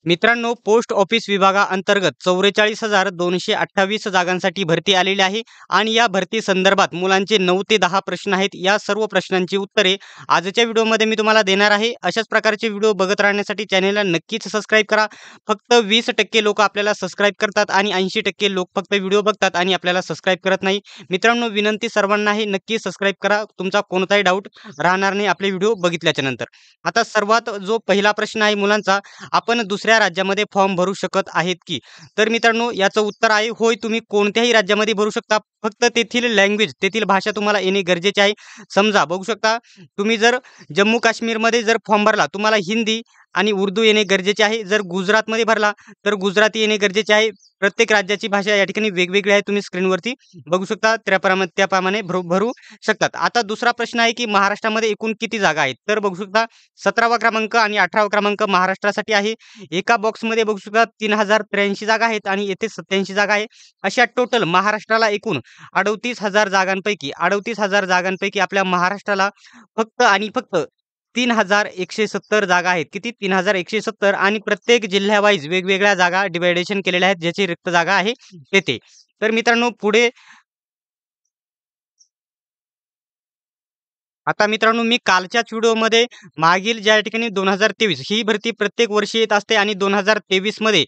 मित्रांनो, post office विभागाअंतर्गत 44,228 जागांसाठी भरती आलेली आहे आणि या भरती संदर्भात मुलांचे 9 ते 10 प्रश्न आहेत. या सर्व प्रश्नांची उत्तरे आजच्या व्हिडिओमध्ये मी तुम्हाला देणार आहे. अशाच प्रकारचे व्हिडिओ बघत राहण्यासाठी चॅनेलला नक्कीच सबस्क्राईब करा. फक्त 20% लोक आपल्याला सबस्क्राईब करतात आणि 80% लोक फक्त व्हिडिओ बघतात आणि आपल्याला सबस्क्राईब करत नाही. मित्रांनो, विनंती सर्वांना आहे, नक्की सबस्क्राईब करा. तुमचा कोणताही डाऊट राहणार नाही आपले व्हिडिओ बघितल्याच्या नंतर. आता सर्वात जो पहिला प्रश्न आहे मुलांचा, आपण दुसऱ्या राज्यामध्ये फॉर्म भरू शकत आहेत की? तर मित्रांनो, याचं उत्तर आहे होय. तुम्ही कोणत्याही राज्यामध्ये भरू शकता. फक्त तेथील लँग्वेज, तेथील भाषा तुम्हाला येणे गरजेचे आहे. समजा बघू शकता, तुम्ही जर जम्मू काश्मीरमध्ये जर फॉर्म भरला, तुम्हाला हिंदी आणि उर्दू येणे गरजेचे आहे. जर गुजरातमध्ये भरला तर गुजराती येणे गरजेचे आहे. प्रत्येक राज्याची भाषा या ठिकाणी वेगवेगळी आहे. तुम्ही स्क्रीनवरती बघू शकता. त्याप्रमाणे भरू शकतात. आता दुसरा प्रश्न आहे की महाराष्ट्रामध्ये एकूण किती जागा आहेत? तर बघू शकता 17वा क्रमांक आणि 18वा क्रमांक महाराष्ट्रासाठी आहे. एका बॉक्समध्ये बघू शकता 3083 जागा आहेत आणि येथे 87 जागा आहे. अशा टोटल महाराष्ट्राला एकूण 38,000 जागांपैकी आपल्या महाराष्ट्राला फक्त आणि फक्त 3,170 जागा आहेत. किती? 3,170 आणि प्रत्येक जिल्ह्यावाईज वेगवेगळ्या जागा डिव्हायडेशन केलेल्या आहेत, ज्याची रिक्त जागा आहे तेथे. तर मित्रांनो, पुढे आता मित्रांनो, मी कालच्याच व्हिडिओमध्ये मागील ज्या ठिकाणी 2023 ही भरती प्रत्येक वर्षी येत असते आणि 2023 मध्ये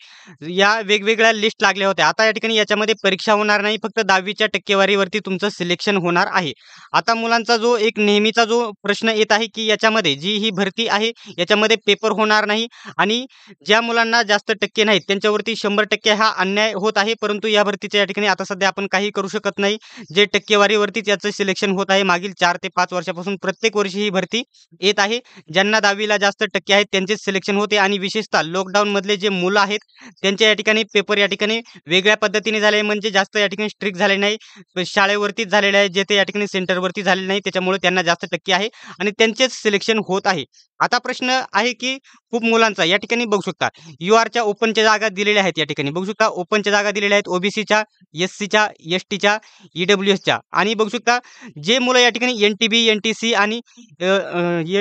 या वेगवेगळ्या लिस्ट लागल्या होत्या. आता या ठिकाणी याच्यामध्ये परीक्षा होणार नाही, फक्त 10वीच्या टक्केवारीवरती तुमचं सिलेक्शन होणार आहे. आता मुलांचा जो एक नेहमीचा जो प्रश्न येत आहे की याच्यामध्ये जी ही भरती आहे याच्यामध्ये पेपर होणार नाही आणि ज्या मुलांना जास्त टक्के नाहीत त्यांच्यावरती 100% हा अन्याय होत आहे. परंतु या भरतीच्या या ठिकाणी आता सध्या आपण काही करू शकत नाही. जे टक्केवारीवरतीच याचं सिलेक्शन होत आहे. मागील 4 ते 5 वर्षापासून प्रत्येक वर्षी ही भरती येत आहे. ज्यांना 10वीला जास्त टक्के आहेत त्यांचेच सिलेक्शन होते आणि विशेषतः लॉकडाऊन मधले जे मुलं आहेत त्यांच्या या ठिकाणी पेपर या ठिकाणी वेगळ्या पद्धतीने झाले, म्हणजे जास्त या ठिकाणी स्ट्रिक्ट झाले नाही. शाळेवरतीच झालेले आहे, जेथे या ठिकाणी सेंटरवरती झालेले नाही, त्याच्यामुळे त्यांना जास्त टक्के आहे आणि त्यांचेच सिलेक्शन होत आहे. आता प्रश्न आहे की खूप मुलांचा या ठिकाणी बघू शकता URच्या ओपनच्या जागा दिलेल्या आहेत. या ठिकाणी बघू शकता ओपनच्या जागा दिलेल्या आहेत, ओबीसीच्या, एससीच्या, एसटीच्या, ईडब्ल्यूएसच्या आणि बघू शकता जे मुलं या ठिकाणी एनटीबी, एनटीसी आणि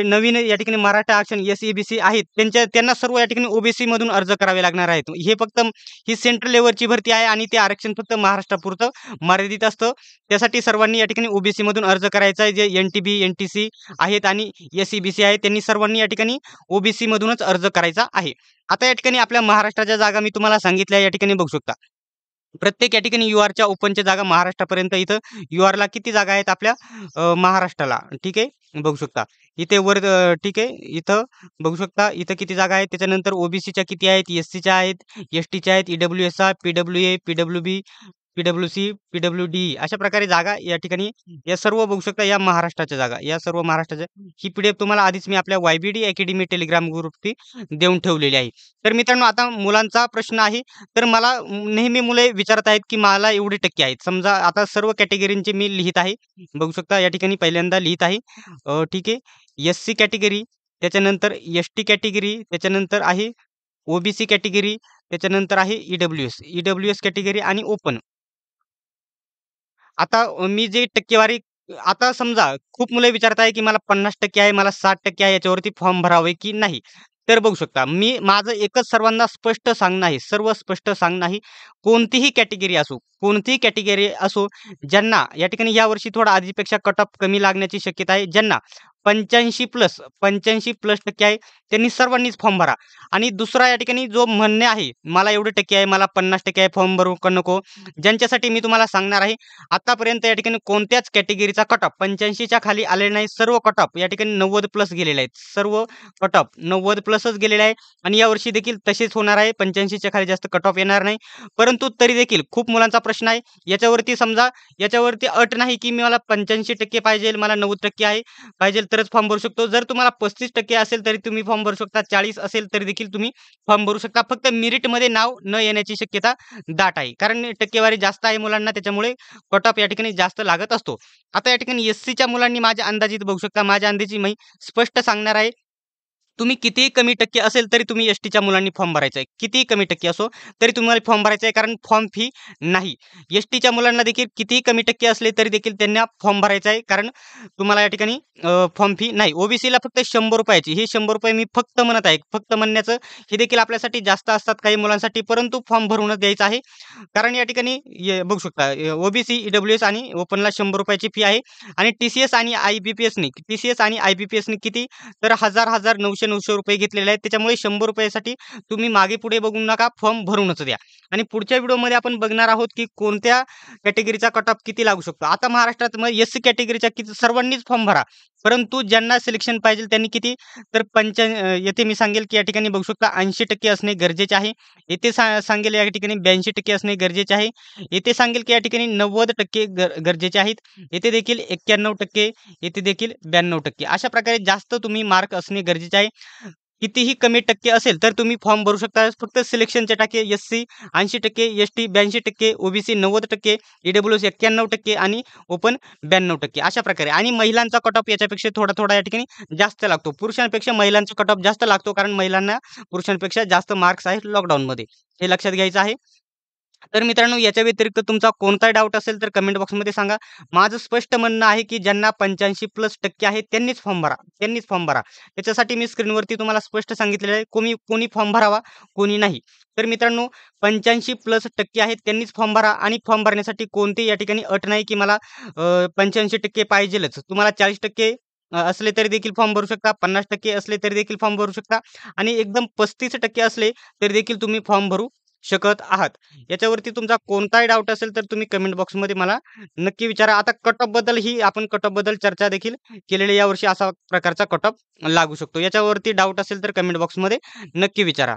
नवीन या ठिकाणी मराठा आरक्षण एसईबीसी आहेत त्यांना सर्व या ठिकाणी ओबीसी मधून अर्ज करावे लागणार आहेत. हे फक्त ही सेंट्रल लेवलची भरती आहे आणि ते आरक्षण फक्त महाराष्ट्रापुरतं मर्यादित असतं. त्यासाठी सर्वांनी या ठिकाणी ओबीसी मधून अर्ज करायचा आहे. जे एनटीबी, एनटीसी आहेत आणि एसईबीसी आहेत त्यांनी सर्वांनी या ठिकाणी ओबीसी मधूनच अर्ज करायचा आहे. आता या ठिकाणी आपल्या महाराष्ट्राच्या जागा मी तुम्हाला सांगितल्या, या ठिकाणी बघू शकता. प्रत्येक या ठिकाणी URच्या ओपनच्या जागा महाराष्ट्रापर्यंत इथं URला किती जागा आहेत आपल्या महाराष्ट्राला, ठीक आहे, बघू शकता. इथे वर ठीक आहे, इथं बघू शकता इथं किती जागा आहेत. त्याच्यानंतर ओबीसीच्या किती आहेत, एससीच्या आहेत, एसटीच्या आहेत, ईडब्ल्यूएसच्या, पीडब्ल्यूए, पीडब्ल्यूबी, पीडब्ल्यूसी, पीडब्ल्यूडी अशा प्रकारे जागा या ठिकाणी या सर्व बघू शकता. या महाराष्ट्राच्या जागा, या सर्व महाराष्ट्राच्या ही पीडीएफ तुम्हाला आधीच मी आपल्या YBD अकॅडमी टेलिग्राम ग्रुपवरती देऊन ठेवलेली आहे. तर मित्रांनो, आता मुलांचा प्रश्न आहे. तर मला नेहमी मुले विचारत आहेत की मला एवढे टक्के आहेत. समजा आता सर्व कॅटेगरींचे मी लिहित आहे. बघू शकता या ठिकाणी पहिल्यांदा लिहित आहे, ठीक आहे, एससी कॅटेगरी, त्याच्यानंतर एसटी कॅटेगरी, त्याच्यानंतर आहे ओबीसी कॅटेगरी, त्याच्यानंतर आहे ईडब्ल्यूएस कॅटेगरी आणि ओपन. आता मी जे टक्केवारी, आता समजा खूप मुले विचारत आहे की मला 50% आहे, मला 60% आहे, याच्यावरती फॉर्म भरावे की नाही? तर बघू शकता, मी माझं एकच सर्वांना स्पष्ट सांगणं आहे, सर्व स्पष्ट सांगणं आहे, कोणतीही कॅटेगरी असो, कोणतीही कॅटेगरी असो, ज्यांना या ठिकाणी यावर्षी थोडा आधीपेक्षा कट ऑफ कमी लागण्याची शक्यता आहे, ज्यांना 85+ टक्के आहे त्यांनी सर्वांनीच फॉर्म भरा. आणि दुसरा या ठिकाणी जो म्हणणे आहे मला एवढे टक्के आहे, मला 50% आहे, फॉर्म भरू का नको, ज्यांच्यासाठी मी तुम्हाला सांगणार आहे, आतापर्यंत या ठिकाणी कोणत्याच कॅटेगरीचा कट ऑफ 85च्या खाली आलेला नाही. सर्व कट ऑफ या ठिकाणी 90+ गेलेले आहेत. सर्व कट ऑफ 90+च गेलेले आहे आणि यावर्षी देखील तसेच होणार आहे. 85च्या खाली जास्त कट ऑफ येणार नाही. परंतु तरी देखील खूप मुलांचा प्रश्न आहे याच्यावरती. समजा याच्यावरती अट नाही की मला 85% पाहिजे, मला 90% आहे पाहिजे तरच फॉर्म भरू शकतो. जर तुम्हाला 35% असेल तरी तुम्ही फॉर्म भरू शकता, 40 असेल तरी देखील तुम्ही फॉर्म भरू शकता. फक्त मेरिटमध्ये नाव न येण्याची शक्यता दाट आहे, कारण टक्केवारी जास्त आहे मुलांना, त्याच्यामुळे कट ऑफ या ठिकाणी जास्त लागत असतो. आता या ठिकाणी एससीच्या मुलांनी माझ्या अंदाजित बघू शकता, माझ्या अंदाजी मी स्पष्ट सांगणार आहे. तुम्ही कितीही कमी टक्के असेल तरी तुम्ही एस-टीच्या मुलांनी फॉर्म भरायचा आहे. कितीही कमी टक्के असो तरी तुम्हाला फॉर्म भरायचा आहे कारण फॉर्म फी नाही. एस-टीच्या मुलांना देखील कितीही कमी टक्के असले तरी देखील त्यांना फॉर्म भरायचा आहे कारण तुम्हाला या ठिकाणी फॉर्म फी नाही. ओबीसीला फक्त ₹100 ची. हे ₹100 मी फक्त म्हणत आहे. फक्त म्हणण्याचं हे देखील आपल्यासाठी जास्त असतात काही मुलांसाठी परंतु फॉर्म भरूनच द्यायचा आहे. कारण या ठिकाणी बघू शकता ओबीसी, ईडब्ल्यूएस आणि ओपनला ₹100 ची फी आहे आणि टी-सी-एस आणि आय-बी-पी-एसनी किती तर हजार, 900 घेतलेले आहेत. त्याच्यामुळे ₹100 साठी तुम्ही मागे-पुढे बघू नका, फॉर्म भरूनच द्या. आणि पुढच्या व्हिडिओमध्ये आपण बघणार आहोत, की कोणत्या कॅटेगरीचा कट ऑफ किती लागू शकतो. आता महाराष्ट्रात मग एस-सी कॅटेगरीच्या किती सर्वांनीच फॉर्म भरा. परंतु ज्यांना सिलेक्शन पाहिजे त्यांनी किती तर येथे मी सांगेल, की या ठिकाणी बघू शकता 80% असणे गरजेचे आहे. येथे सांगेल या ठिकाणी 82% असणे गरजेचे आहे. येथे सांगेल, की या ठिकाणी 90% गरजेचे आहेत. येथे देखील 91%, येथे देखील 92%. अशा प्रकारे जास्त तुम्ही मार्क असणे गरजेचे आहे. कितीही कमी टक्के असेल तर तुम्ही फॉर्म भरू शकता. फक्त सिलेक्शनचे टक्के एस-सी 80%, एस-टी 82%, ओबीसी 90%, ईडब्ल्यूएस 91% आणि ओपन 92% अशा प्रकारे. आणि महिलांचा कट ऑफ याच्यापेक्षा थोडा या ठिकाणी जास्त लागतो. पुरुषांपेक्षा महिलांचा कट ऑफ जास्त लागतो कारण महिलांना पुरुषांपेक्षा जास्त मार्क्स आहेत लॉकडाऊनमध्ये. हे लक्षात घ्यायचं आहे. तर मित्रांनो याच्या व्यतिरिक्त तुमचा कोणताही डाऊट असेल तर कमेंट बॉक्समध्ये सांगा. माझं स्पष्ट म्हणणं आहे, की ज्यांना 85+ टक्के आहेत त्यांनीच फॉर्म भरा. त्यांनीच फॉर्म भरा. त्याच्यासाठी मी स्क्रीनवरती तुम्हाला स्पष्ट सांगितलेलं आहे. कोणी फॉर्म भरावा, कोणी नाही. तर मित्रांनो 85+ टक्के आहेत त्यांनीच फॉर्म भरा आणि फॉर्म भरण्यासाठी कोणतीही या ठिकाणी अट नाही, की मला 85% पाहिजेलच. तुम्हाला 40% असले तरी देखील फॉर्म भरू शकता. 50% असले तरी देखील फॉर्म भरू शकता आणि एकदम 35% असले तरी देखील तुम्ही फॉर्म भरू शकत आहात. याच्यावरती तुमचा कोणताही डाऊट असेल तर तुम्ही कमेंट बॉक्समध्ये मला नक्की विचारा. आता कट ऑफ बद्दल आपण कट ऑफ बद्दल चर्चा देखील केलेली यावर्षी असा प्रकारचा कट ऑफ लागू शकतो. याच्यावरती डाऊट असेल तर कमेंट बॉक्समध्ये नक्की विचारा.